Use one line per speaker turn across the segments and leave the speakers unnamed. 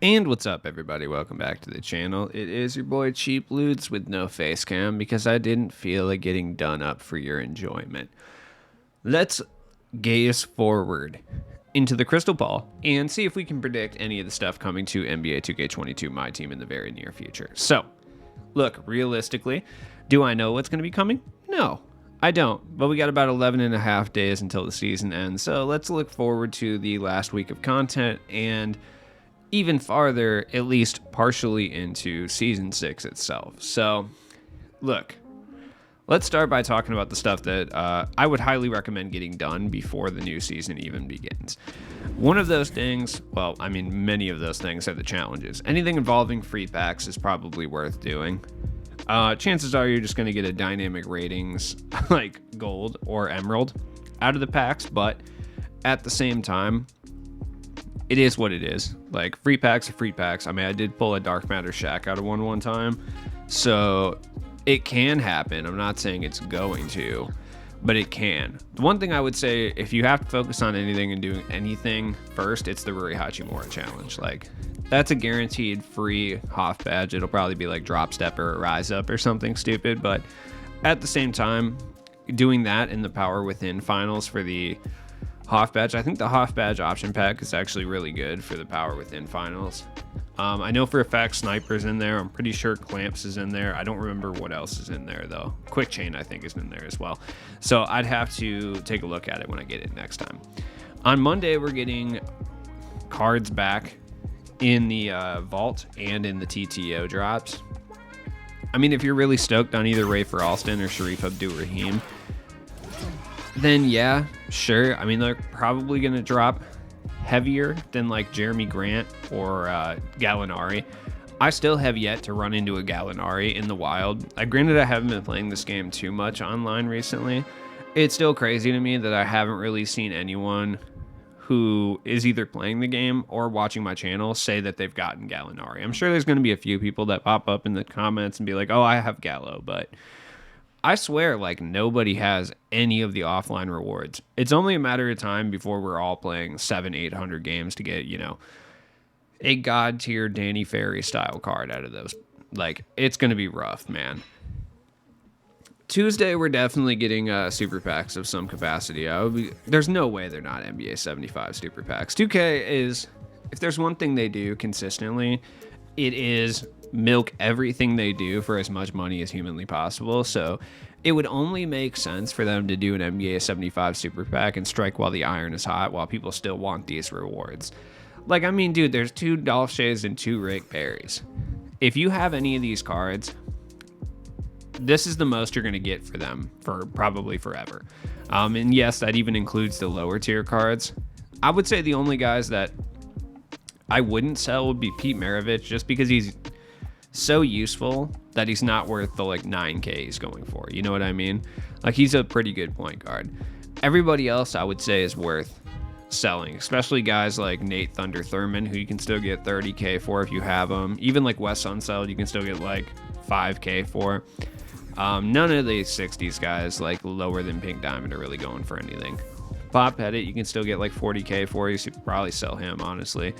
And what's up, everybody? Welcome back to the channel. It is your boy Cheap Loots with no face cam because I didn't feel like getting done up for your enjoyment. Let's gaze forward into the crystal ball and see if we can predict any of the stuff coming to NBA 2K22 My Team in the very near future. So, look, realistically, do I know what's going to be coming? No, I don't. But we got about 11 and a half days until the season ends. So let's look forward to the last week of content and even farther, at least partially into Season 6 itself. So, look, let's start by talking about the stuff that I would highly recommend getting done before the new season even begins. One of those things, well, I mean, many of those things are the challenges. Anything involving free packs is probably worth doing. Chances are you're just going to get a dynamic ratings like gold or emerald out of the packs, but at the same time, it is what it is. Like, free packs are free packs. I mean, I did pull a Dark Matter Shack out of one time, so it can happen. I'm not saying it's going to, but it can. The one thing I would say, if you have to focus on anything and doing anything first, it's the Rui Hachimura challenge. Like, that's a guaranteed free Hoff badge. It'll probably be like Drop Step or Rise Up or something stupid, but at the same time, doing that in the Power Within finals for the Hoff badge. I think the Hoff badge option pack is actually really good for the Power Within finals. I know for a fact Sniper's in there. I'm pretty sure Clamps is in there. I don't remember what else is in there though. Quick Chain I think is in there as well. So I'd have to take a look at it when I get it next time. On Monday we're getting cards back in the vault and in the TTO drops. I mean, if you're really stoked on either Rafer Alston or Sharif Abdur-Rahim, then yeah, sure. I mean, they're probably going to drop heavier than like Jeremy Grant or Gallinari. I still have yet to run into a Gallinari in the wild. Granted, I haven't been playing this game too much online recently. It's still crazy to me that I haven't really seen anyone who is either playing the game or watching my channel say that they've gotten Gallinari. I'm sure there's going to be a few people that pop up in the comments and be like, oh, I have Gallo, but I swear, like, nobody has any of the offline rewards. It's only a matter of time before we're all playing 700-800 games to get, you know, a god tier Danny Ferry style card out of those. Like, it's going to be rough, man. Tuesday, we're definitely getting super packs of some capacity. There's no way they're not NBA 75 super packs. 2K is, if there's one thing they do consistently, it is milk everything they do for as much money as humanly possible. So it would only make sense for them to do an NBA 75 super pack and strike while the iron is hot, while people still want these rewards. Like, I mean, dude, there's 2 Dolph Shays and 2 Rick Perrys. If you have any of these cards, this is the most you're going to get for them for probably forever. And yes, that even includes the lower tier cards. I would say the only guys that I wouldn't sell would be Pete Maravich, just because he's so useful that he's not worth the like 9K he's going for. You know what I mean? Like, he's a pretty good point guard. Everybody else I would say is worth selling, especially guys like Nate Thunder Thurman, who you can still get 30K for if you have them. Even like Wes Unseld, you can still get like 5K for. None of these 60s guys like lower than Pink Diamond are really going for anything. Bob Pettit, you can still get like 40K for. You should probably sell him, honestly.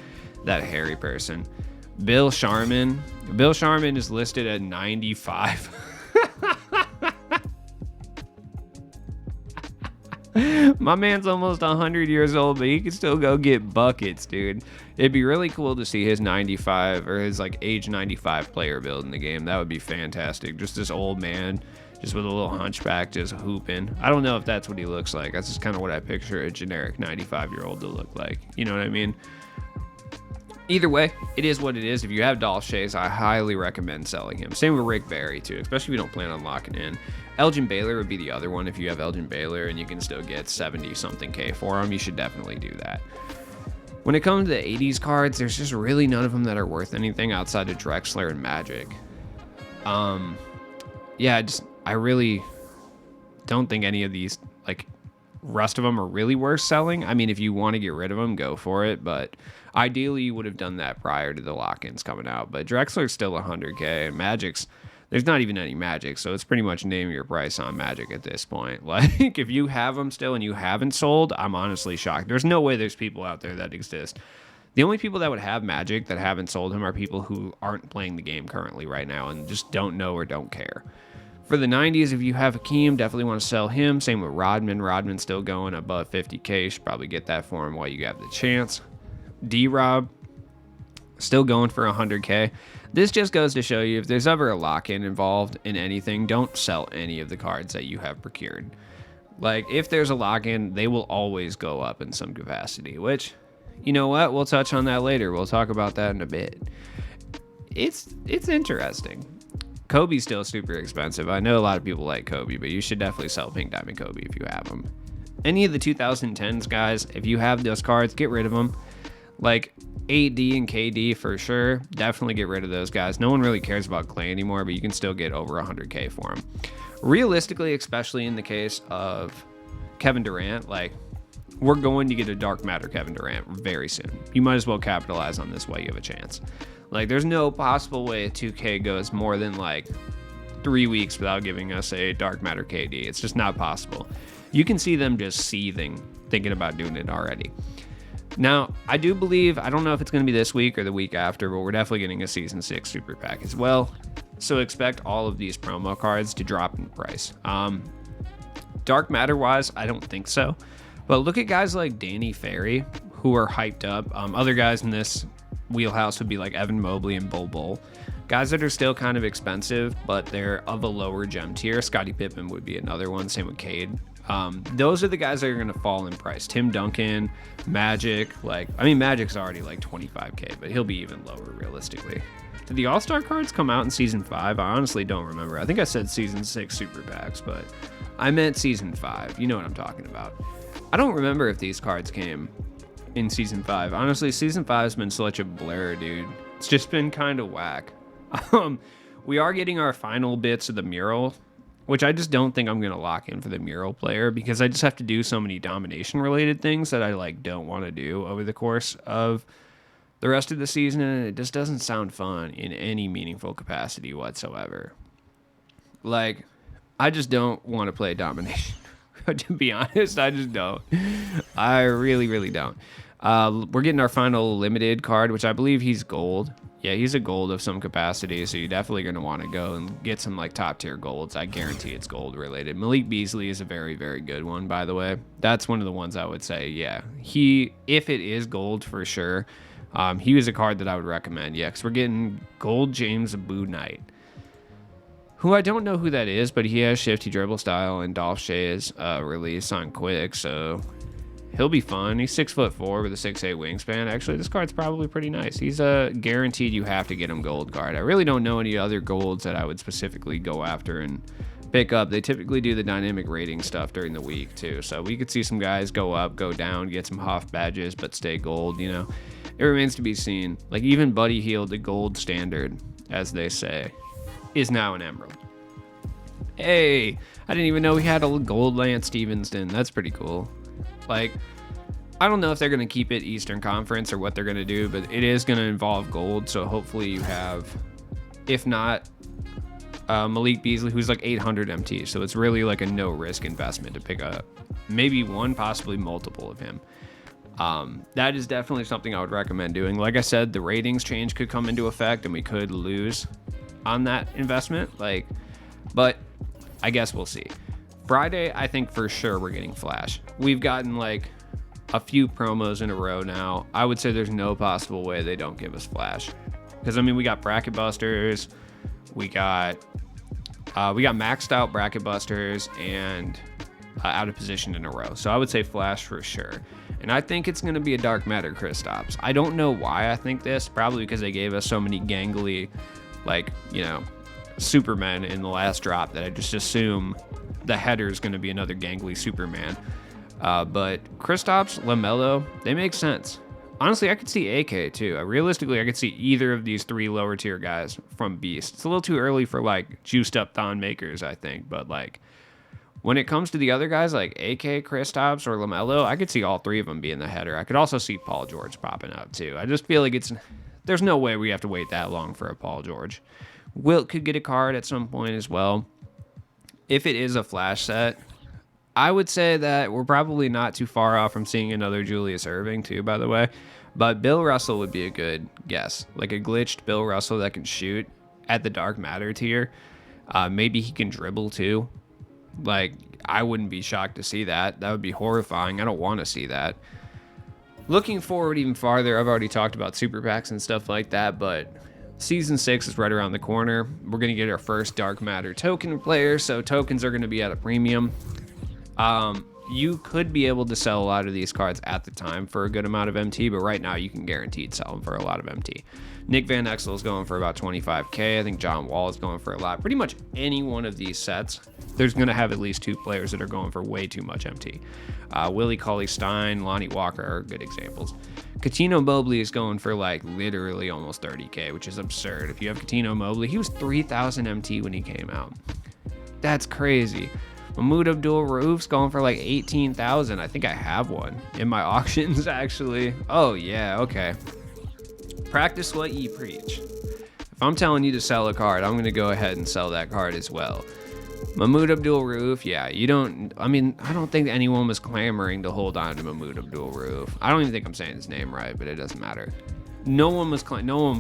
That hairy person. Bill Sharman is listed at 95. My man's almost 100 years old, but he can still go get buckets, dude. It'd be really cool to see his 95 or his like age 95 player build in the game. That would be fantastic. Just this old man, just with a little hunchback, just hooping. I don't know if that's what he looks like. That's just kind of what I picture a generic 95-year-old to look like. You know what I mean? Either way, it is what it is. If you have Dolph Shays, I highly recommend selling him. Same with Rick Barry, too, especially if you don't plan on locking in. Elgin Baylor would be the other one. If you have Elgin Baylor and you can still get 70-something K for him, you should definitely do that. When it comes to the 80s cards, there's just really none of them that are worth anything outside of Drexler and Magic. Yeah, I really don't think any of these, like, rest of them are really worth selling. I mean, if you want to get rid of them, go for it, but ideally you would have done that prior to the lock-ins coming out. But Drexler's still 100K, and Magic's, there's not even any Magic, so it's pretty much name your price on Magic at this point. Like, if you have them still and you haven't sold, I'm honestly shocked. There's no way there's people out there that exist The only people that would have Magic that haven't sold him are people who aren't playing the game currently right now and just don't know or don't care. For the 90s, if you have Hakeem, definitely want to sell him. Same with Rodman. Rodman's still going above 50K. You should probably get that for him while you have the chance. D-Rob, still going for 100K. This just goes to show you if there's ever a lock-in involved in anything, don't sell any of the cards that you have procured. Like, if there's a lock-in, they will always go up in some capacity, which, you know what? We'll touch on that later. We'll talk about that in a bit. It's interesting. Kobe's still super expensive. I know a lot of people like Kobe, but you should definitely sell Pink Diamond Kobe if you have them. Any of the 2010s, guys, if you have those cards, get rid of them. Like AD and KD for sure, definitely get rid of those guys. No one really cares about Clay anymore, but you can still get over 100K for them. Realistically, especially in the case of Kevin Durant, like, we're going to get a dark matter Kevin Durant very soon. You might as well capitalize on this while you have a chance. Like, there's no possible way 2K goes more than like 3 weeks without giving us a dark matter KD. It's just not possible. You can see them just seething, thinking about doing it already. Now, I do believe, I don't know if it's going to be this week or the week after, but we're definitely getting a Season 6 Super Pack as well. So expect all of these promo cards to drop in price. Dark matter wise, I don't think so. But look at guys like Danny Ferry, who are hyped up. Other guys in this wheelhouse would be like Evan Mobley and Bol Bol. Guys that are still kind of expensive, but they're of a lower gem tier. Scottie Pippen would be another one. Same with Cade. Those are the guys that are going to fall in price. Tim Duncan, Magic. Magic's already like 25K, but he'll be even lower realistically. Did the All-Star cards come out in Season 5? I honestly don't remember. I think I said Season 6 Super Packs, but I meant Season 5. You know what I'm talking about. I don't remember if these cards came in Season 5. Honestly, Season 5 has been such a blur, dude. It's just been kind of whack. We are getting our final bits of the mural, which I just don't think I'm going to lock in for the mural player because I just have to do so many domination-related things that I don't want to do over the course of the rest of the season, and it just doesn't sound fun in any meaningful capacity whatsoever. Like, I just don't want to play domination. To be honest, I just don't. I really, really don't. We're getting our final limited card, which I believe he's gold. Yeah, he's a gold of some capacity, so you're definitely going to want to go and get some top tier golds. I guarantee it's gold related. Malik Beasley is a very, very good one, by the way. That's one of the ones I would say, yeah. If it is gold for sure, he was a card that I would recommend, yeah, because we're getting gold James Abu Knight, who I don't know who that is, but he has shifty dribble style and Dolph Shay's release on quick, so he'll be fun. He's 6'4" with a 6'8" wingspan. Actually, this card's probably pretty nice. He's a guaranteed you have to get him gold card. I really don't know any other golds that I would specifically go after and pick up. They typically do the dynamic rating stuff during the week too, so we could see some guys go up, go down, get some Hoff badges, but stay gold, you know. It remains to be seen. Like, even Buddy Hield, the gold standard, as they say, is now an emerald. Hey, I didn't even know we had a gold Lance Stevenson. That's pretty cool. Like, I don't know if they're going to keep it Eastern Conference or what they're going to do, but it is going to involve gold, so hopefully you have, if not, Malik Beasley, who's like 800 MT, so it's really like a no-risk investment to pick up maybe one, possibly multiple of him. That is definitely something I would recommend doing. Like I said, the ratings change could come into effect, and we could lose on that investment, but I guess we'll see. Friday, I think for sure we're getting Flash. We've gotten a few promos in a row now. I would say there's no possible way they don't give us Flash, because we got Bracket Busters, we got maxed out Bracket Busters and out of position in a row. So I would say Flash for sure. And I think it's going to be a Dark Matter Kristaps. I don't know why I think this. Probably because they gave us so many gangly, Supermen in the last drop that I just assume the header is going to be another gangly Superman. But Kristaps, LaMelo, they make sense. Honestly, I could see AK too. Realistically, I could see either of these three lower tier guys from Beast. It's a little too early for juiced up Thon makers, I think. But when it comes to the other guys like AK, Kristaps, or LaMelo, I could see all three of them being the header. I could also see Paul George popping up too. I just feel like there's no way we have to wait that long for a Paul George. Wilt could get a card at some point as well. If it is a Flash set, I would say that we're probably not too far off from seeing another Julius Erving too, by the way. But Bill Russell would be a good guess. Like a glitched Bill Russell that can shoot at the dark matter tier. Maybe he can dribble too. Like, I wouldn't be shocked to see that. That would be horrifying. I don't want to see that. Looking forward even farther, I've already talked about super packs and stuff like that, but Season 6 is right around the corner. We're going to get our first dark matter token player, so tokens are going to be at a premium. You could be able to sell a lot of these cards at the time for a good amount of MT, but right now you can guaranteed sell them for a lot of MT. Nick Van Exel is going for about 25k. I think John Wall is going for a lot. Pretty much any one of these sets, there's going to have at least 2 players that are going for way too much MT. Willie Cauley-Stein, Lonnie Walker are good examples. Catino Mobley is going for like literally almost 30k, which is absurd. If you have Catino Mobley, he was 3,000 MT when he came out. That's crazy. Mahmoud Abdul-Rauf's going for like 18,000. I think I have one in my auctions, actually. Oh, yeah, okay. Practice what ye preach. If I'm telling you to sell a card, I'm going to go ahead and sell that card as well. Mahmoud Abdul-Rauf, yeah, I don't think anyone was clamoring to hold on to Mahmoud Abdul-Rauf. I don't even think I'm saying his name right, but it doesn't matter. No one was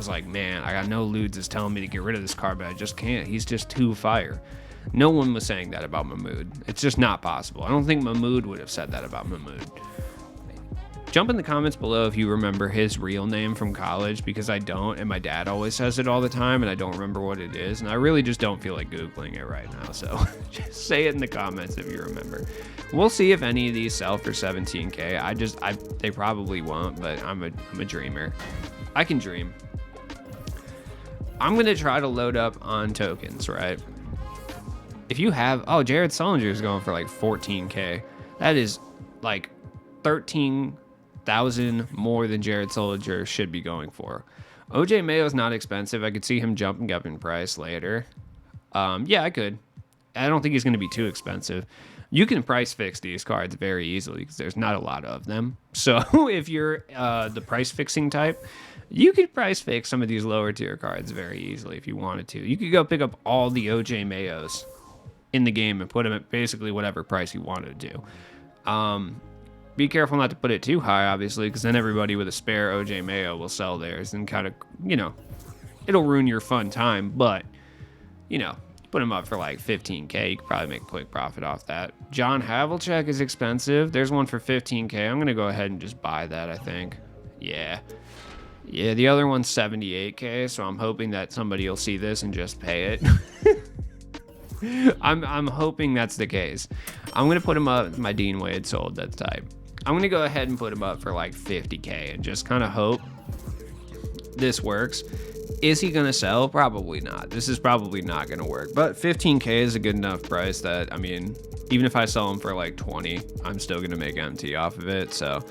like, man, I got no Ludes is telling me to get rid of this card, but I just can't. He's just too fire. No one was saying that about Mahmoud. It's just not possible. I don't think Mahmoud would have said that about Mahmoud. Jump in the comments below if you remember his real name from college, because I don't, and my dad always says it all the time, and I don't remember what it is, and I really just don't feel like Googling it right now, so just say it in the comments if you remember. We'll see if any of these sell for 17k. They probably won't, but I'm a dreamer. I can dream. I'm going to try to load up on tokens, right? If you have, Jared Sullinger is going for like 14k. That is like 13,000 more than Jared Sullinger should be going for. OJ Mayo's not expensive. I could see him jumping up in price later. Yeah, I could. I don't think he's going to be too expensive. You can price fix these cards very easily because there's not a lot of them. So if you're the price fixing type, you could price fix some of these lower tier cards very easily if you wanted to. You could go pick up all the OJ Mayos in the game and put them at basically whatever price you wanted to do. Be careful not to put it too high, obviously, because then everybody with a spare OJ Mayo will sell theirs and kind of, it'll ruin your fun time. But, put them up for like 15k, you could probably make a quick profit off that. John Havlicek is expensive. There's one for 15k. I'm going to go ahead and just buy that, I think. Yeah, the other one's 78k, so I'm hoping that somebody will see this and just pay it. I'm hoping that's the case. I'm going to put him up. My Dean Wade sold that type. I'm going to go ahead and put him up for like 50k and just kind of hope this works. Is he going to sell? Probably not. This is probably not going to work. But 15k is a good enough price that, even if I sell him for like 20, I'm still going to make MT off of it. So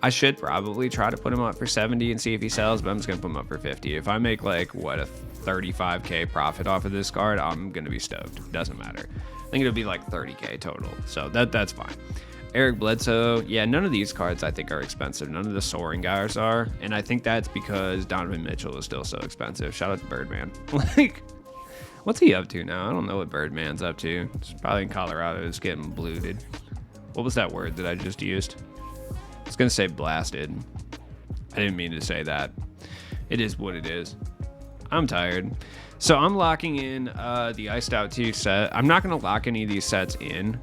I should probably try to put him up for 70 and see if he sells, but I'm just going to put him up for 50. If I make like, a 35k profit off of this card, I'm going to be stoked. Doesn't matter. I think it'll be like 30k total. So that's fine. Eric Bledsoe, yeah, none of these cards I think are expensive. None of the soaring guys are. And I think that's because Donovan Mitchell is still so expensive. Shout out to Birdman. Like, what's he up to now? I don't know what Birdman's up to. It's probably in Colorado. It's getting blooted. What was that word that I just used? I was going to say blasted. I didn't mean to say that. It is what it is. I'm tired. So I'm locking in the Iced Out 2 set. I'm not going to lock any of these sets in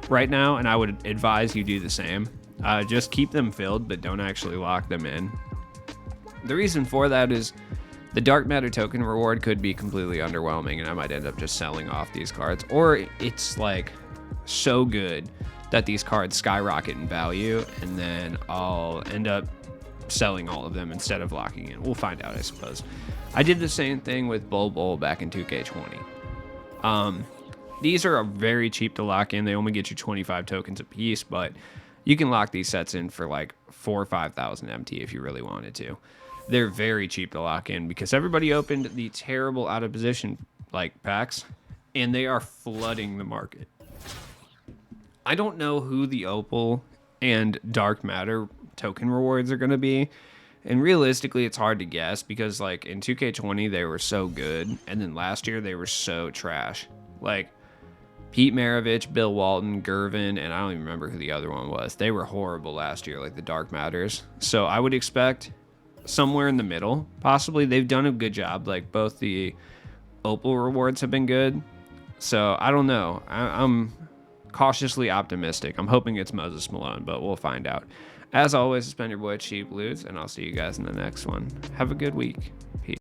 right now, and I would advise you do the same. Just keep them filled, but don't actually lock them in. The reason for that is the Dark Matter token reward could be completely underwhelming, and I might end up just selling off these cards. Or it's like so good that these cards skyrocket in value, and then I'll end up selling all of them instead of locking in. We'll find out, I suppose. I did the same thing with Bol back in 2K20. These are very cheap to lock in. They only get you 25 tokens a piece, but you can lock these sets in for like 4,000 or 5,000 MT if you really wanted to. They're very cheap to lock in because everybody opened the terrible out of position like packs, and they are flooding the market. I don't know who the Opal and Dark Matter token rewards are going to be. And realistically, it's hard to guess because, like, in 2K20, they were so good. And then last year, they were so trash. Like, Pete Maravich, Bill Walton, Gervin, and I don't even remember who the other one was. They were horrible last year, like the Dark Matters. So I would expect somewhere in the middle. Possibly they've done a good job. Like both the Opal rewards have been good. So I don't know. I'm cautiously optimistic. I'm hoping it's Moses Malone, but we'll find out. As always, it's been your boy Cheap Loots, and I'll see you guys in the next one. Have a good week. Peace.